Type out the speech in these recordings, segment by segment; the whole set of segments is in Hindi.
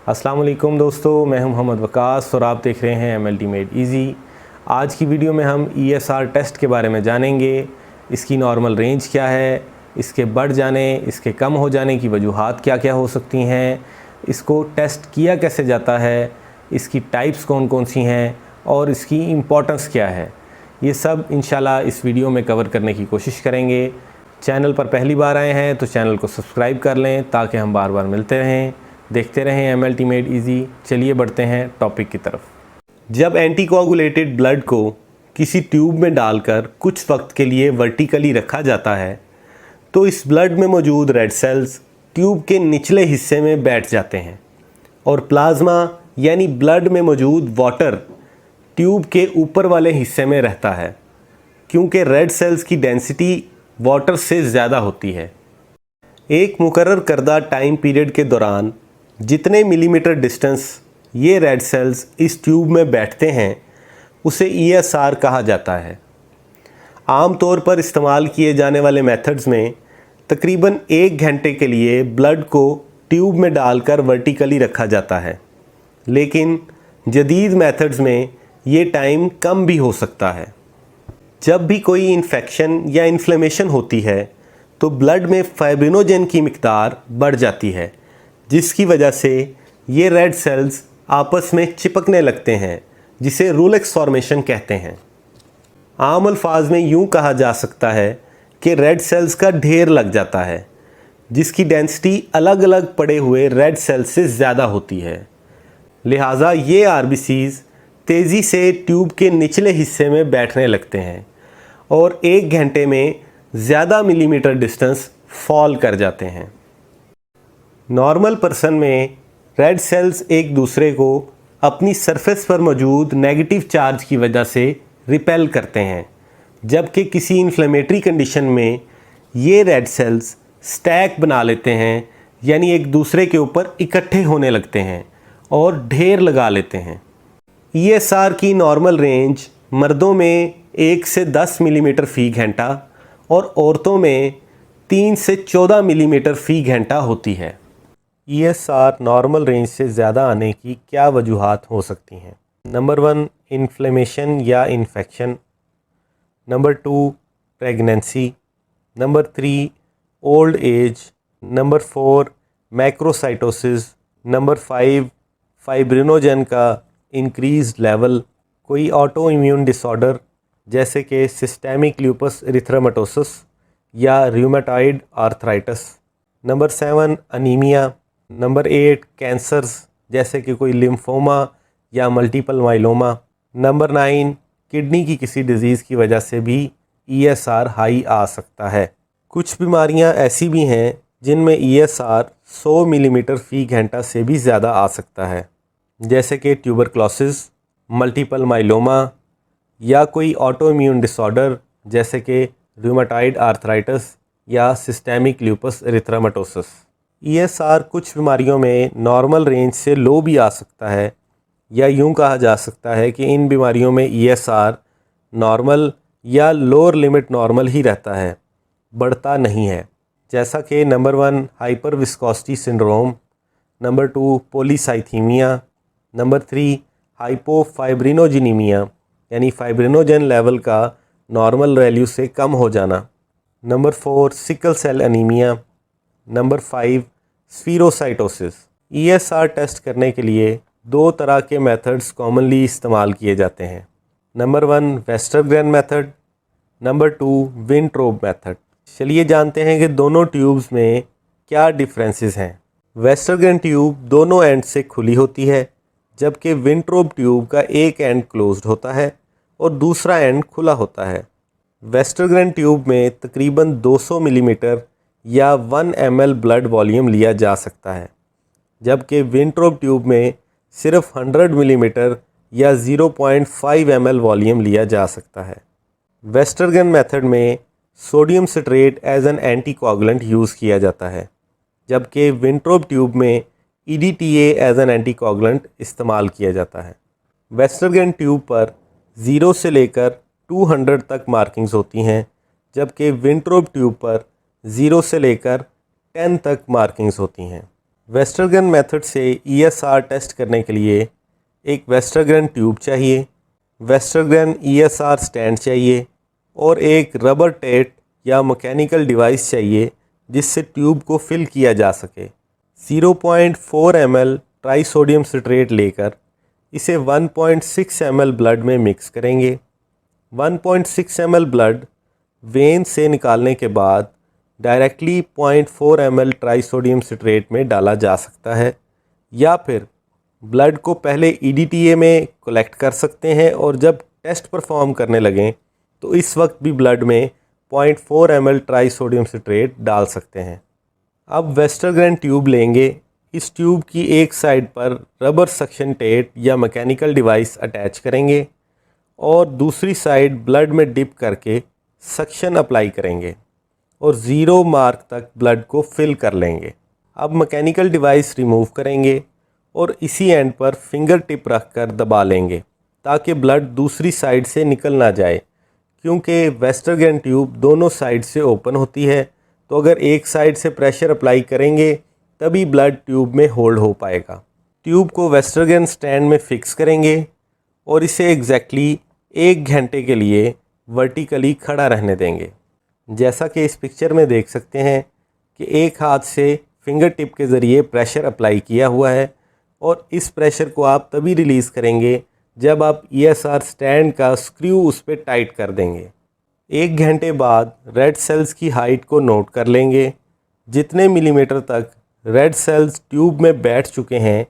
अस्सलाम वालेकुम दोस्तों, मैं हूं मोहम्मद वकास और आप देख रहे हैं MLT मेड ईजी। आज की वीडियो में हम ESR टेस्ट के बारे में जानेंगे। इसकी नॉर्मल रेंज क्या है, इसके बढ़ जाने, इसके कम हो जाने की वजूहात क्या क्या हो सकती हैं, इसको टेस्ट किया कैसे जाता है, इसकी टाइप्स कौन कौन सी हैं और इसकी इम्पोर्टेंस क्या है। ये सब इंशाल्लाह इस वीडियो में कवर करने की कोशिश करेंगे। चैनल पर पहली बार आए हैं तो चैनल को सब्सक्राइब कर लें ताकि हम बार बार मिलते रहें, देखते रहें MLT मेड ईजी। चलिए बढ़ते हैं टॉपिक की तरफ। जब एंटीकोआगुलेटेड ब्लड को किसी ट्यूब में डालकर कुछ वक्त के लिए वर्टिकली रखा जाता है तो इस ब्लड में मौजूद रेड सेल्स ट्यूब के निचले हिस्से में बैठ जाते हैं और प्लाज्मा यानी ब्लड में मौजूद वाटर ट्यूब के ऊपर वाले हिस्से में रहता है, क्योंकि रेड सेल्स की डेंसिटी वाटर से ज़्यादा होती है। एक मुकर्रर करदा टाइम पीरियड के दौरान जितने मिलीमीटर डिस्टेंस ये रेड सेल्स इस ट्यूब में बैठते हैं उसे ESR कहा जाता है। आम तौर पर इस्तेमाल किए जाने वाले मेथड्स में तकरीबन 1 घंटे के लिए ब्लड को ट्यूब में डालकर वर्टिकली रखा जाता है, लेकिन जदीद मेथड्स में ये टाइम कम भी हो सकता है। जब भी कोई इन्फेक्शन या इन्फ्लेमेशन होती है तो ब्लड में फाइब्रिनोजेन की मिकदार बढ़ जाती है, जिसकी वजह से ये रेड सेल्स आपस में चिपकने लगते हैं, जिसे रूलेक्स फॉर्मेशन कहते हैं। आम अल्फाज में यूँ कहा जा सकता है कि रेड सेल्स का ढेर लग जाता है, जिसकी डेंसिटी अलग अलग पड़े हुए रेड सेल्स से ज़्यादा होती है। लिहाजा ये RBCs तेज़ी से ट्यूब के निचले हिस्से में बैठने लगते हैं और 1 घंटे में ज़्यादा मिलीमीटर डिस्टेंस फॉल कर जाते हैं। नॉर्मल पर्सन में रेड सेल्स एक दूसरे को अपनी सरफेस पर मौजूद नेगेटिव चार्ज की वजह से रिपेल करते हैं, जबकि किसी इन्फ्लेमेटरी कंडीशन में ये रेड सेल्स स्टैक बना लेते हैं, यानी एक दूसरे के ऊपर इकट्ठे होने लगते हैं और ढेर लगा लेते हैं। ESR की नॉर्मल रेंज मर्दों में 1 से 10 मिलीमीटर फ़ी घंटा और औरतों में 3 से 14 मिलीमीटर फ़ी घंटा होती है। ESR नॉर्मल रेंज से ज़्यादा आने की क्या वजूहात हो सकती हैं? नंबर 1 इन्फ्लेमेशन या infection, number 2 pregnancy, number 3 old age, number 4 macrocytosis, number 5 fibrinogen का इंक्रीज लेवल, कोई ऑटो इम्यून डिसऑर्डर जैसे कि सिस्टेमिक ल्यूपस एरिथ्रोमेटोसिस या rheumatoid arthritis, number 7 anaemia, number 8 cancers जैसे कि कोई लिम्फोमा या मल्टीपल माइलोमा, नंबर 9 किडनी की किसी डिज़ीज़ की वजह से भी ESR हाई आ सकता है। कुछ बीमारियां ऐसी भी हैं जिनमें ESR 100 मिलीमीटर फ़ी घंटा से भी ज़्यादा आ सकता है, जैसे कि ट्यूबरक्लोसिस, मल्टीपल माइलोमा या कोई ऑटो इम्यून डिसऑर्डर जैसे कि रूमेटॉइड आर्थराइटिस या सिस्टेमिक ल्यूपस एरिथ्रोमेटोसिस। ESR कुछ बीमारियों में नॉर्मल रेंज से लो भी आ सकता है, या यूं कहा जा सकता है कि इन बीमारियों में ESR नॉर्मल या लोअर लिमिट नॉर्मल ही रहता है, बढ़ता नहीं है, जैसा कि number 1 hyper viscosity syndrome, number 2 polycythaemia, number 3 hypofibrinogenaemia यानी फाइब्रिनोजेन लेवल का नॉर्मल वैल्यू से कम हो जाना, number 4 sickle cell anaemia, number 5 spherocytosis. ESR test करने के लिए 2 तरह के मेथड्स कॉमनली इस्तेमाल किए जाते हैं। Number 1 Westergren method, number 2 Wintrobe method. चलिए जानते हैं कि दोनों ट्यूब्स में क्या डिफरेंसेस हैं। वेस्टरग्रेन ट्यूब दोनों एंड से खुली होती है, जबकि विंट्रोब ट्यूब का एक एंड क्लोज्ड होता है और दूसरा एंड खुला होता है। वेस्टरग्रेन ट्यूब में तकरीबन 200 मिलीमीटर या 1 ml ब्लड वॉल्यूम लिया जा सकता है, जबकि विंट्रोब ट्यूब में सिर्फ 100 मिलीमीटर या 0.5 ml वॉल्यूम लिया जा सकता है। वेस्टरग्रेन मेथड में sodium citrate as an anticoagulant use किया जाता है, जबकि विंट्रोब ट्यूब में EDTA एज एन एंटीकोगुलेंट इस्तेमाल किया जाता है। वेस्टरग्रेन ट्यूब पर 0 से लेकर 200 तक मार्किंग्स होती हैं, जबकि विंट्रोब ट्यूब पर 0 से लेकर 10 तक मार्किंग्स होती हैं। वेस्टरगन मेथड से ESR टेस्ट करने के लिए एक वेस्टरगन ट्यूब चाहिए, वेस्टरगन ESR स्टैंड चाहिए और एक रबर टेट या मैकेनिकल डिवाइस चाहिए जिससे ट्यूब को फिल किया जा सके। 0.4 ml ट्राई सोडियम सिट्रेट लेकर इसे 1.6 ml ब्लड में मिक्स करेंगे। 1.6 ml ब्लड वेन से निकालने के बाद directly 0.4 ml try sodium citrate में डाला जा सकता है, या फिर ब्लड को पहले EDTA में कलेक्ट कर सकते हैं और जब टेस्ट परफॉर्म करने लगें तो इस वक्त भी ब्लड में 0.4 ml ट्राई सोडियम सिट्रेट डाल सकते हैं। अब वेस्टरगन ट्यूब लेंगे। इस ट्यूब की एक साइड पर रबर सक्शन टेट या मैकेनिकल डिवाइस अटैच करेंगे और दूसरी साइड ब्लड में डिप करके सक्शन अप्लाई करेंगे और 0 मार्क तक ब्लड को फिल कर लेंगे। अब मैकेनिकल डिवाइस रिमूव करेंगे और इसी एंड पर फिंगर टिप रख कर दबा लेंगे ताकि ब्लड दूसरी साइड से निकल ना जाए, क्योंकि वेस्टरगन ट्यूब दोनों साइड से ओपन होती है, तो अगर एक साइड से प्रेशर अप्लाई करेंगे तभी ब्लड ट्यूब में होल्ड हो पाएगा। ट्यूब को वेस्टरगन स्टैंड में फिक्स करेंगे और इसे एग्जैक्टली 1 घंटे के लिए वर्टिकली खड़ा रहने देंगे। जैसा कि इस पिक्चर में देख सकते हैं कि एक हाथ से फिंगर टिप के ज़रिए प्रेशर अप्लाई किया हुआ है और इस प्रेशर को आप तभी रिलीज़ करेंगे जब आप ESR स्टैंड का स्क्रू उस पर टाइट कर देंगे। 1 घंटे बाद रेड सेल्स की हाइट को नोट कर लेंगे। जितने मिलीमीटर तक रेड सेल्स ट्यूब में बैठ चुके हैं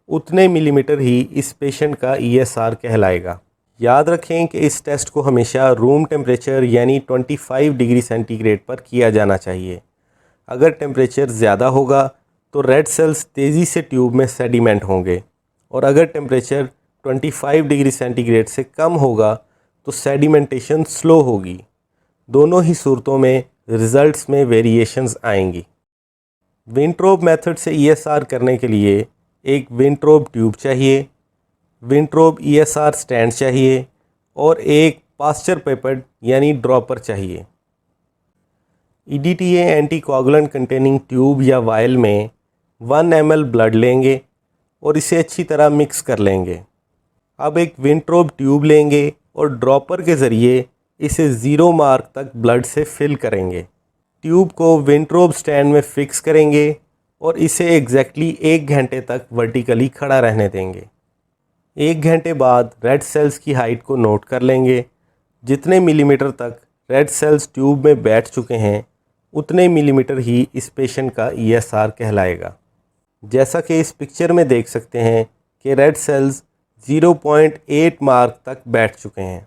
उतने मिलीमीटर ही इस पेशेंट का ESR कहलाएगा। याद रखें कि इस टेस्ट को हमेशा रूम टेम्परेचर यानी 25 डिग्री सेंटीग्रेड पर किया जाना चाहिए। अगर टेम्परेचर ज़्यादा होगा तो रेड सेल्स तेज़ी से ट्यूब में सेडिमेंट होंगे और अगर टेम्परेचर 25 डिग्री सेंटीग्रेड से कम होगा तो सेडिमेंटेशन स्लो होगी। दोनों ही सूरतों में रिज़ल्ट्स में वेरिएशंस आएंगी। विंट्रोब मेथड से ESR करने के लिए एक विंट्रोब ट्यूब चाहिए, विंट्रोब ESR स्टैंड चाहिए और एक पास्चर पेपर यानी ड्रॉपर चाहिए। EDTA एंटीकोगुलेंट कंटेनिंग ट्यूब या वायल में 1 ml ब्लड लेंगे और इसे अच्छी तरह मिक्स कर लेंगे। अब एक विंट्रोब ट्यूब लेंगे और ड्रॉपर के ज़रिए इसे 0 मार्क तक ब्लड से फिल करेंगे। ट्यूब को विंट्रोब स्टैंड में फिक्स करेंगे और इसे एग्जैक्टली 1 घंटे तक वर्टिकली खड़ा रहने देंगे। 1 घंटे बाद रेड सेल्स की हाइट को नोट कर लेंगे। जितने मिलीमीटर तक रेड सेल्स ट्यूब में बैठ चुके हैं उतने मिलीमीटर ही इस पेशेंट का ESR कहलाएगा। जैसा कि इस पिक्चर में देख सकते हैं कि रेड सेल्स 0.8 मार्क तक बैठ चुके हैं।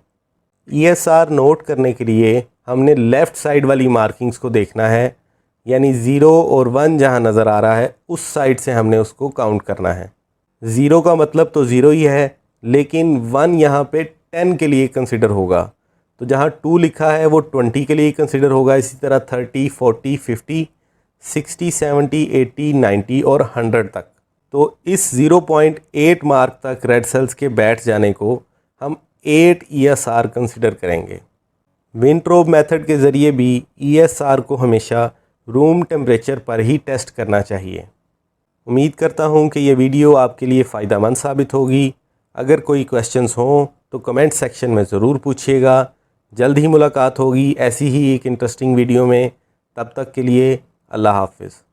ESR नोट करने के लिए हमने लेफ़्ट साइड वाली मार्किंग्स को देखना है, यानी 0 और 1 जहां नज़र आ रहा है उस साइड से हमने उसको काउंट करना है। 0 का मतलब तो 0 ही है, लेकिन 1 यहाँ पे 10 के लिए कंसिडर होगा, तो जहाँ 2 लिखा है वो 20 के लिए कंसिडर होगा। इसी तरह 30, 40, 50, 60, 70, 80, 90 और 100 तक। तो इस 0.8 मार्क तक रेड सेल्स के बैठ जाने को हम 8 ESR कंसिडर करेंगे। विंट्रोब मेथड के ज़रिए भी ESR को हमेशा रूम टेम्परेचर पर ही टेस्ट करना चाहिए। उम्मीद करता हूँ कि ये वीडियो आपके लिए फ़ायदेमंद साबित होगी। अगर कोई क्वेश्चंस हों तो कमेंट सेक्शन में ज़रूर पूछिएगा। जल्द ही मुलाकात होगी ऐसी ही एक इंटरेस्टिंग वीडियो में। तब तक के लिए अल्लाह हाफ़िज़।